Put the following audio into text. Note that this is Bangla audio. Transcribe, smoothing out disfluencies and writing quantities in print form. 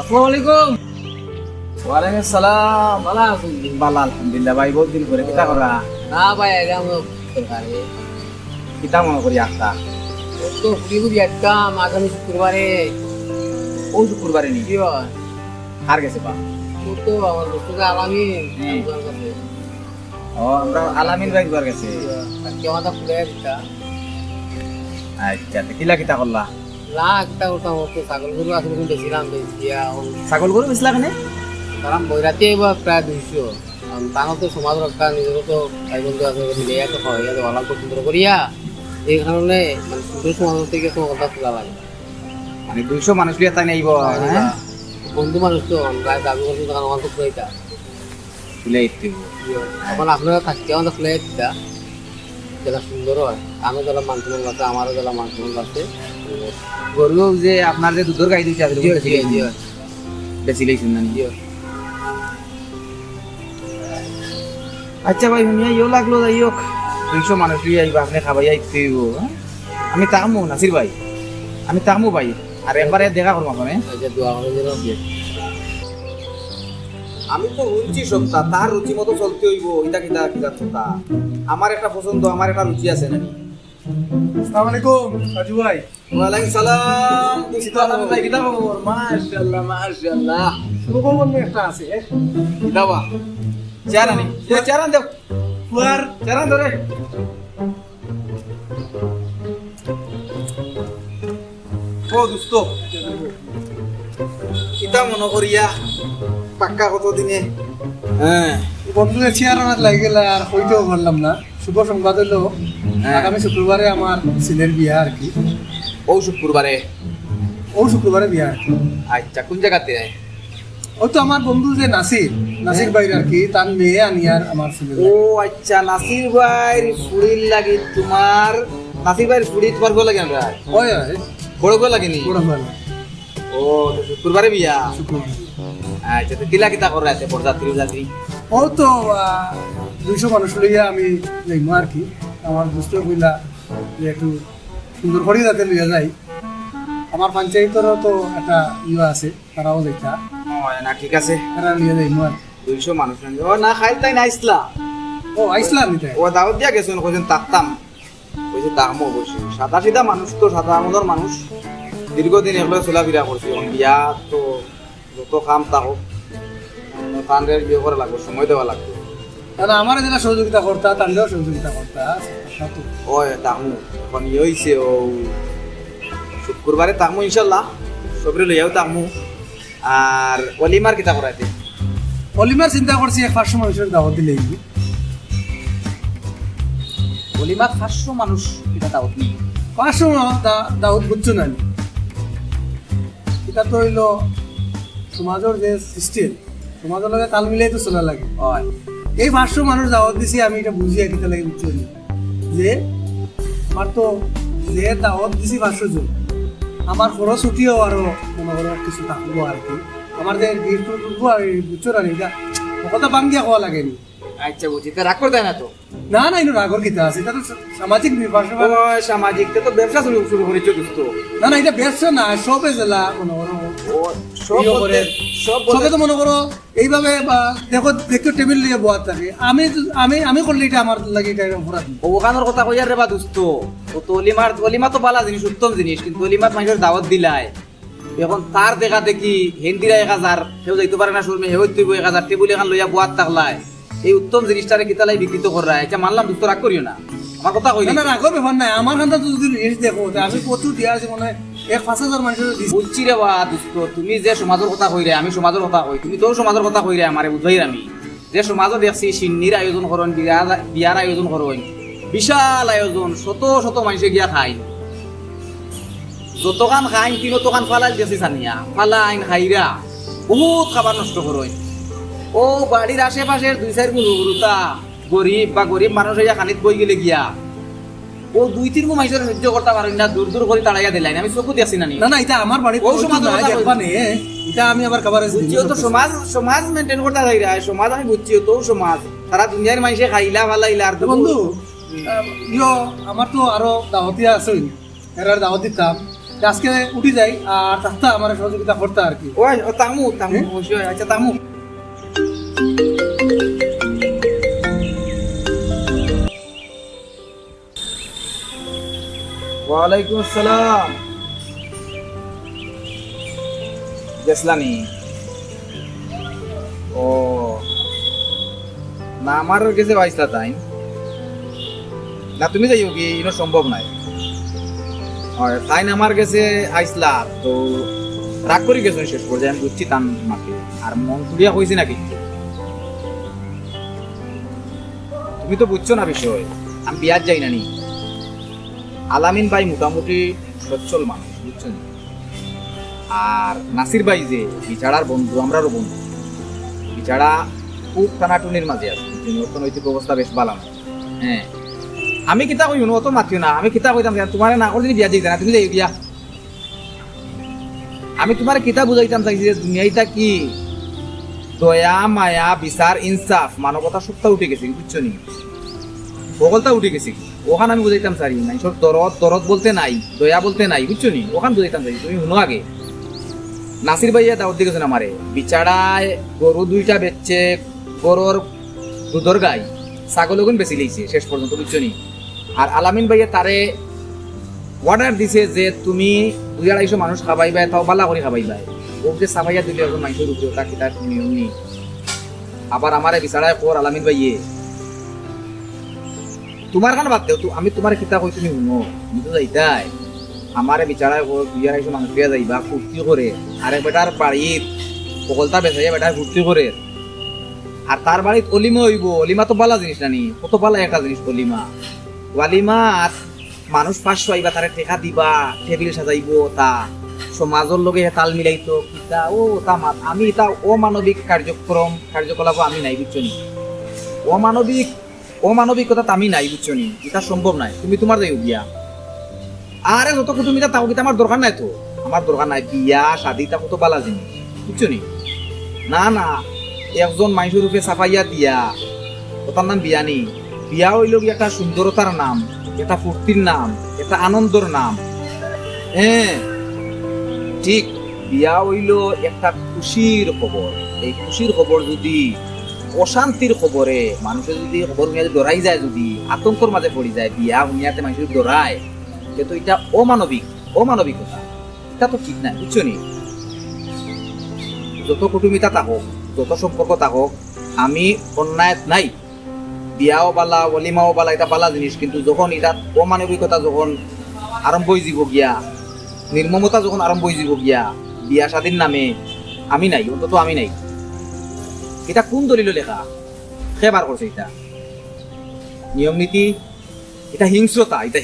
আসসালামু আলাইকুম। ওয়ালাইকুম আসসালাম। ভালো আছেন? ভালো আলহামদুলিল্লাহ ভাই, বহুত দিন পরে কিতা করা? না ভাই এলাম দরকারে। কিতা মনে করি আখতা তো ফুলি একটা আগামী শুক্রবারে ও শুক্রবারে নি কি হয়? কার গেছে বা? তো আমার দোস্তকে আলামি হুম। ও আমরা আলামিন ভাই ঘর গেছে। কেমন ফুলে একটা আচ্ছা তো কিলা কিতা করলা? না একটা ওটা মতো ছাগল গরু আসলে কিন্তু বেছিলাম বেছিয়া ছাগল গরু বেচলা কেনে? কারণ বৈরাতে এবার প্রায় 200 তাও তো সমাজ রক্ষা নিজেরও তো ভাই বন্ধু আছে মিলে তো হয় অলাপ সুন্দর করিয়া এই কারণে মানে সুন্দর সমাজ থেকে কোনো কথা তোলা লাগে মানে 200 মানুষ লিয়া তাই নাইব, হ্যাঁ? বন্ধু মানুষ তো প্রায় দাবি করতে তখন আমার তো খুলেইতা তুলে ইত্তি এখন আপনারা থাকতে আমাদের খুলে দিতা যেটা সুন্দর হয় আমি যারা মানসম্মান আছে আমারও যারা মানসম্মান আছে গরু যে আপনার যে দুধের গাই দিছে আদর জিও জিও জিও বেচিলেই শুননা জিও আচ্ছা ভাই শুনিয়া ইও লাগলো যাই হোক 200 মানুষ লিয়া আইবা, আপনি খাবাইয়া ইত্তি হইব, হ্যাঁ? আমি তাকমু নাসির ভাই, আমি তাকমু ভাই, আর একবারে দেখা করবো আপনার। আচ্ছা দোয়া করে দিলাম আমি তো রুচি সত্তা, তার রুচি মতো চলতে হইব, এটা কিতা কিতা সত্তা। আমার একটা পছন্দ, আমার একটা রুচি আছে নাকি? আসসালামু আলাইকুম রাজু ভাই। ওয়ালাইকুম সালাম। দোস্ত আলামিন ভাই, কিতা খবর? মাশাআল্লাহ মাশাআল্লাহ। সুখবর একটা আছে কিতা বা? চেয়ারানি, চেয়ারান দেও, ফুয়ার চেয়ারান ধরে। ও দোস্ত, কিতা মনে করিয়া পাক্কা কত দিনে? হ্যাঁ বন্ধুদের চেয়ার আমার লাগে গেল আর হইতেও পারলাম না। শুভ সংবাদ হলো হ্যাঁ। আগামী শুক্রবারে আমার ছেলের বিয়া আর কি। ও শুক্রবারে? ও শুক্রবারে বিয়া আর কি। আচ্ছা কোন জায়গাতে? ও তো আমার বন্ধু যে নাসির ভাইয়ের আর কি, তার মেয়ে আনি আর আমার ছেলে। ও আচ্ছা, নাসির ভাইয়ের ফুড়ির লাগি তোমার, নাসির ভাইয়ের ফুড়ি তোমার গো লাগে না? ওই হয় বড় গো লাগেনি? বড় ভালো ও তো শুক্রবারে বিয়া। শুক্রবার। আচ্ছা তো কিলা কিতা করে আছে বরযাত্রী যাত্রী? ও তো 200 মানুষ লইয়া আমি যাইমু আর কি। আমার দোস্ত কইলা যে একটু সুন্দর করে যাতে লইয়া যাই। আমার পঞ্চায়েতেরও তো একটা ইয়ে আছে, তারাও যাইতা, না ঠিক আছে, তারা লইয়া যাইমু আর কি। 200 মানুষ নাকি? ও না খাইল তাই না আইসলা? ও আইসলাম নিতে। ও দাওয়াত দিয়া গেছেন, কইছেন তাকতাম, কইছে তাকমো অবশ্যই। সাদা সিধা মানুষ তো, সাদা আমলের মানুষ, দীর্ঘদিন এগুলো চলাফেরা করছে। এখন বিয়া তো যত কাম থাকুক তাদের বিয়ে করা লাগবে, সময় দেওয়া লাগবে। তারা আমার যারা সহযোগিতা করতা, তাহলেও সহযোগিতা করতা। ও তাকমু, এখন ইয়ে হইছে ও শুক্রবারে তাকমু ইনশাল্লাহ, সবরে লইয়াও তাকমু। আর অলিমার কিতা করাইতে? অলিমার চিন্তা করছি 500 মানুষের দাওয়াত দিলে অলিমার 500 মানুষ কিতা দাওয়াত নি? 500 দাওয়াত বুঝছো না। এটা তো হইলো সমাজের যে সিস্টেম, সমাজের লগে তাল মিলাই তো চলা লাগে। হয় এই 500 মানুষ দাওয়াত দিছি, আমি এটা বুঝি কিতা লাগে বুঝছো নি? যে আমার তো যে দাওয়াত দিছি 500 জন, আমার খরচ উঠিও আরো মনে করো কিছু থাকবো আর কি। আমার যে গিফট করবো আর বুঝছো না, এটা কথা বাঙ্গিয়া খাওয়া লাগেনি। আচ্ছা বুঝি, তা রাগ করে দেয় না তো? না না, এটা রাগর কিতা আছে, এটা তো সামাজিক ব্যাপার। সামাজিক তো ব্যবসা শুরু করেছো দোস্ত। না না, এটা ব্যবসা না, সবে জেলা মনে করো ও সব ইয়ে বলতে, করে। সব সবে বলতে তো মনে করো এইভাবে দেখো টেবিল নিয়ে বয়া থাকে। আমি আমি আমি করলে এটা আমার লাগে এটা অপরাধ না। ওখানোর কথা কইয়ার রে বা দোস্ত। ও তো অলিমা তো বালা জিনিস, উত্তম জিনিস, কিন্তু অলিমাত মানুষের দাওয়াত দিলাই, এখন তার দেখা দেখি হেন্দিরা 1000, কেউ যাইতে পারে না শুরমে, হেউ তুই 1000 টেবিল এখান লইয়া বুয়াত থাকলাই, এই উত্তম জিনিসটারে কিতালাই বিকৃত করা। এটা মানলাম দোস্ত, রাগ করিও না, আমার কথা কইলি। না না, রাগর ব্যাপার নাই। আমার খান্তা তো যদি জিনিস দেখো, তা আমি প্রচুর দিয়া আছে মনে হয় 5,000 মানুষের দিছি। বুঝছি রে বা দোস্ত, তুমি যে সমাজের কথা কইরে, আমি সমাজের কথা কই, তুমি তোর সমাজের কথা কইরে আমারে বুঝাই। আমি যে সমাজও দেখছি সিন্নির আয়োজন করেন, বিয়ার আয়োজন করেন, বিশাল আয়োজন, শত শত মানুষে গিয়া খাই, যতখান খাইন তিন তখান ফালাই দিয়েছি সানিয়া, ফালাইন খাইরা বহুত খাবার নষ্ট করেন। ও বাড়ির আশেপাশের 2-4 গুরুতা গরিব বা গরিব মানুষ হইয়া খানিত বই গেলে গিয়া ও 2-3 গো মানুষের সহ্য করতে পারেন না, দূর দূর করে তাড়াইয়া দিলাইন। আমি চোখও দেখছি না। না না, এটা আমার বাড়িতে ও সমাজের কথা দেখবা নে, এটা আমি আবার কভারেজ বুঝছি। ও তো সমাজ মেনটেন করতে থাকি, সমাজ আমি বুঝছি। ও তো সমাজ, সারা দুনিয়ার মানুষে খাইলা ফালাইলা। আর বন্ধু ইয়ো আমার তো আরো দাওয়াতিয়া আছে, এরার দাওয়াত দিতাম। আজকে উঠি যাই আর থাকতা আমার সহযোগিতা করতে আর কি ওই তামু তামু অবশ্যই আচ্ছা তামু ওয়ালাইকুম আসসালাম গেছলানি ও না আমার কাছে পাইছিলা তাই না তুমি যাইও কি ইনো সম্ভব নাই হয় তাই না আমার কাছে আইসলা তো রাগ করে গেছো শেষ পর্যায়ে আমি বুঝছি তান মাকে আর মন তুলিয়া হয়েছি না কিন্তু তুমি তো বুঝছো না বিষয় আমি বিয়ার যাই না নি আলামিন ভাই মোটামুটি সচ্ছল মানুষ বুঝছো না আর নাসির ভাই যে বিচারার বন্ধু আমরারও বন্ধু বিচারা খুব টানাটুনির মাঝে আছে অর্থনৈতিক অবস্থা বেশ ভালো না হ্যাঁ আমি কিতা কই অত মাতিও না আমি কিতা কইতাম তোমার না করে বিয়া দিই না তুমি যাই বিয়া আমি তোমার কিতা বুঝাইতাম চাইছি যে দুনিয়াটা কি দয়া মায়া বিচার ইনসাফ মানবতা সত্তা উঠে গেছে বুঝছো নি সকলটা উঠে গেছে ওখানে আমি বুঝাইতাম চারি নাই সব দরদ দরদ বলতে নাই দয়া বলতে নাই বুঝছো নি ওখানে বুঝাইতাম চাই তুমি শুনো আগে নাসির ভাইয়া দাওয়াত দিয়ে গেছেন আমারে বিচারায় গরু দুইটা বেচছে গরুর দুধর গাই ছাগল ওগুন বেশি লিখছে শেষ পর্যন্ত বুঝছো নি আর আলামিন ভাইয়া তারে অর্ডার দিছে যে তুমি 200-250 মানুষ খাবাইবা তাও বালা করে খাবাইবা ও যে সাবাইয়া দিলে এখন মানুষের উপরে তা কি তার নিয়ম নেই আবার আমারে বিচারায় পর আলামিন ভাইয়ে তোমার কান বাদ দেও তো আমি তোমার কিতা কই তুমি শুনো আমি তো যাইতাই আমারে বিচারায় পর 200-250 মানুষ পেয়ে যাইবা ফুর্তি করে আরে বেটার বাড়ির সকলটা বেচাইয়া বেটার ফুর্তি করে আর তার বাড়িত অলিমা হইব অলিমা তো বালা জিনিস নানি কত বালা একটা জিনিস অলিমা ওয়ালিমা মানুষ 500 আইবা তারে টেকা দিবা টেবিল সাজাইব তা সমাজের লগে তাল মিলাইতো কিতা ও তা আমি তা অমানবিক কার্যকলাপ আমি নাই বুঝছো নি অমানবিকতা আমি নাই বুঝছো নি এটা সম্ভব নাই তুমি তোমার যাই বিয়া আরে যত তুমি তাও কিন্তু আমার দরকার নাই তো আমার দরকার নাই বিয়া শাদিটা কত বালা জিনিস বুঝছো নি না না একজন মানুষের রূপে সাফাইয়া দিয়া ওটার নাম বিয়া নি বিয়া হইল কি একটা সুন্দরতার নাম একটা ফুর্তির নাম একটা আনন্দর নাম হ্যাঁ ঠিক বিয়া হইল একটা খুশির খবর এই খুশির খবর যদি অশান্তির খবরে মানুষের যদি খবর শুনিয়া ডরাই যায় যদি আতঙ্কর মাঝে পড়ি যায় বিয়া শুনিয়াতে মানুষ ডরায় কিন্তু এটা অমানবিকতা এটা তো ঠিক নাই বুঝছো নি যত কুটুমিতা থাকক যত সম্পর্ক থাকক আমি অন্যায় নাই বিয়াও বালা অলিমাও বালা এটা বালা জিনিস কিন্তু যখন এটা অমানবিকতা যখন আরম্ভ হয়ে যাব গিয়া নির্মমতা যখন আরম্ভ হয়ে যাব গিয়া বিয়া স্বাধীন নামে আমি নাই অন্তত আমি নাই এটা কোন দলিল লেখা সেবার করছে এটা নিয়ম নীতি এটা হিংস্রতা এটা